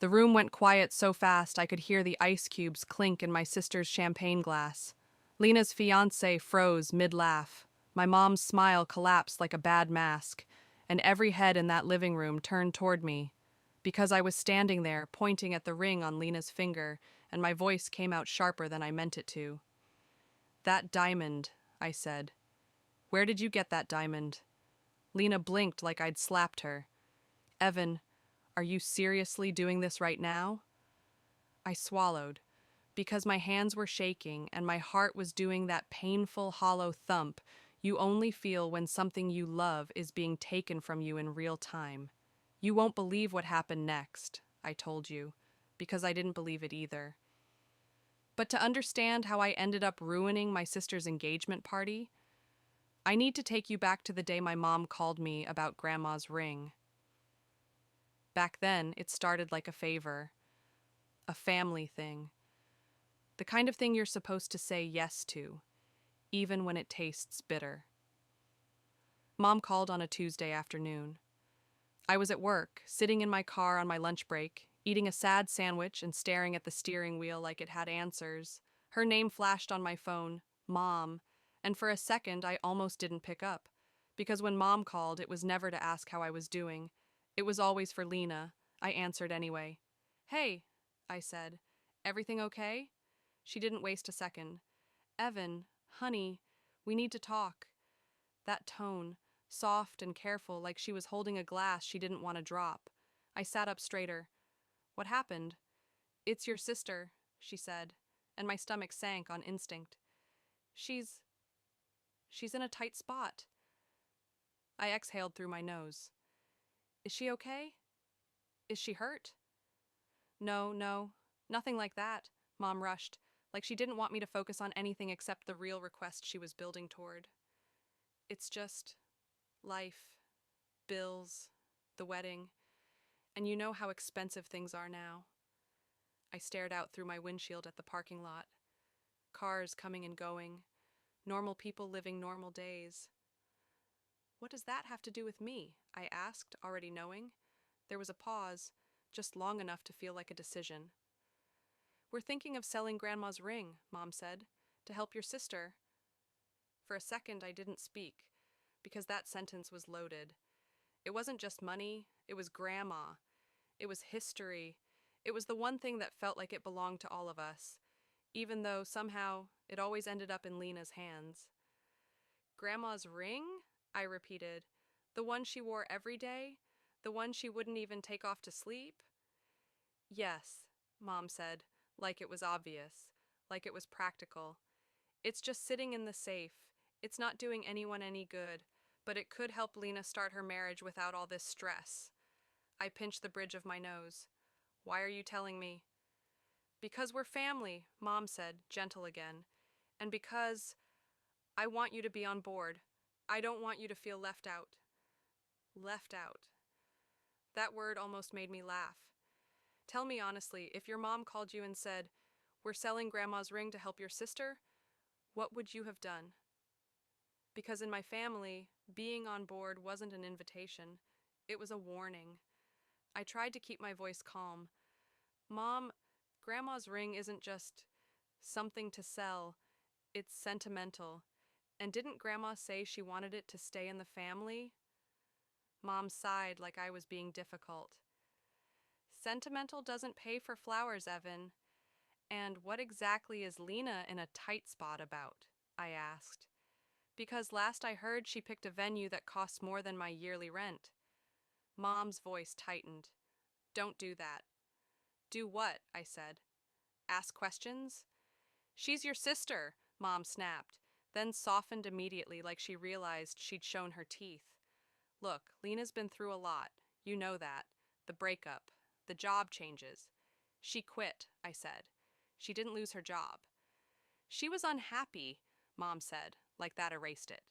The room went quiet so fast I could hear the ice cubes clink in my sister's champagne glass. Lena's fiancé froze mid-laugh. My mom's smile collapsed like a bad mask, and every head in that living room turned toward me. Because I was standing there, pointing at the ring on Lena's finger, and my voice came out sharper than I meant it to. "That diamond," I said. "Where did you get that diamond?" Lena blinked like I'd slapped her. "Evan, are you seriously doing this right now?" I swallowed, because my hands were shaking and my heart was doing that painful, hollow thump you only feel when something you love is being taken from you in real time. "You won't believe what happened next," I told you, because I didn't believe it either. But to understand how I ended up ruining my sister's engagement party, I need to take you back to the day my mom called me about Grandma's ring. Back then, it started like a favor, a family thing, the kind of thing you're supposed to say yes to, even when it tastes bitter. Mom called on a Tuesday afternoon. I was at work, sitting in my car on my lunch break, eating a sad sandwich and staring at the steering wheel like it had answers. Her name flashed on my phone, Mom, and for a second I almost didn't pick up, because when Mom called, it was never to ask how I was doing. It was always for Lena. I answered anyway. "Hey," I said. "Everything okay?" She didn't waste a second. "Evan, honey, we need to talk." That tone, soft and careful, like she was holding a glass she didn't want to drop. I sat up straighter. "What happened?" "It's your sister," she said, and my stomach sank on instinct. She's in a tight spot." I exhaled through my nose. "Is she okay? Is she hurt?" "No, no, nothing like that," Mom rushed, like she didn't want me to focus on anything except the real request she was building toward. "It's just life, bills, the wedding, and you know how expensive things are now." I stared out through my windshield at the parking lot. Cars coming and going, normal people living normal days. "What does that have to do with me?" I asked, already knowing. There was a pause, just long enough to feel like a decision. "We're thinking of selling Grandma's ring," Mom said, "to help your sister." For a second, I didn't speak, because that sentence was loaded. It wasn't just money, it was Grandma. It was history. It was the one thing that felt like it belonged to all of us, even though somehow it always ended up in Lena's hands. "Grandma's ring?" I repeated. "The one she wore every day? The one she wouldn't even take off to sleep?" "Yes," Mom said, like it was obvious, like it was practical. "It's just sitting in the safe. It's not doing anyone any good, but it could help Lena start her marriage without all this stress." I pinched the bridge of my nose. "Why are you telling me?" "Because we're family," Mom said, gentle again. "And because I want you to be on board. I don't want you to feel left out." Left out. That word almost made me laugh. "Tell me honestly, if your mom called you and said, 'We're selling Grandma's ring to help your sister,' what would you have done?" Because in my family, being on board wasn't an invitation. It was a warning. I tried to keep my voice calm. "Mom, Grandma's ring isn't just something to sell. It's sentimental. And didn't Grandma say she wanted it to stay in the family?" Mom sighed like I was being difficult. "Sentimental doesn't pay for flowers, Evan." "And what exactly is Lena in a tight spot about?" I asked. "Because last I heard she picked a venue that costs more than my yearly rent." Mom's voice tightened. "Don't do that." "Do what?" I said. "Ask questions?" "She's your sister," Mom snapped, then softened immediately like she realized she'd shown her teeth. "Look, Lena's been through a lot. You know that. The breakup, the job changes." "She quit," I said. "She didn't lose her job." "She was unhappy," Mom said, like that erased it.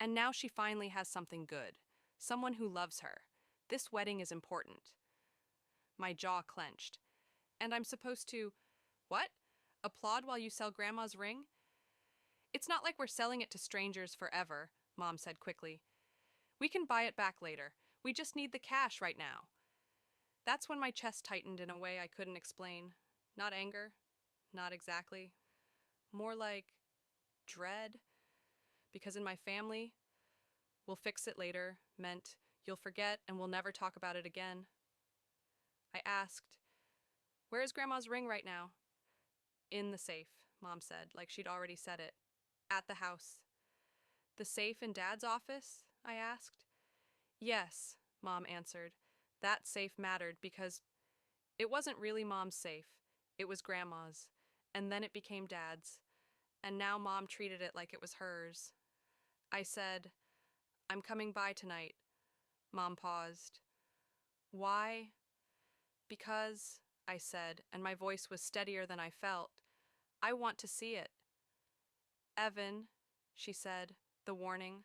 "And now she finally has something good. Someone who loves her. This wedding is important." My jaw clenched. "And I'm supposed to, what? Applaud while you sell Grandma's ring?" "It's not like we're selling it to strangers forever," Mom said quickly. "We can buy it back later. We just need the cash right now." That's when my chest tightened in a way I couldn't explain. Not anger, not exactly. More like dread, because in my family, we'll fix it later meant you'll forget and we'll never talk about it again. I asked, "Where is Grandma's ring right now?" "In the safe," Mom said, like she'd already said it. "At the house." "The safe in Dad's office?" I asked. "Yes," Mom answered. That safe mattered because it wasn't really Mom's safe. It was Grandma's. And then it became Dad's. And now Mom treated it like it was hers. I said, "I'm coming by tonight." Mom paused. "Why?" "Because," I said, and my voice was steadier than I felt, "I want to see it." "Evan," she said, the warning.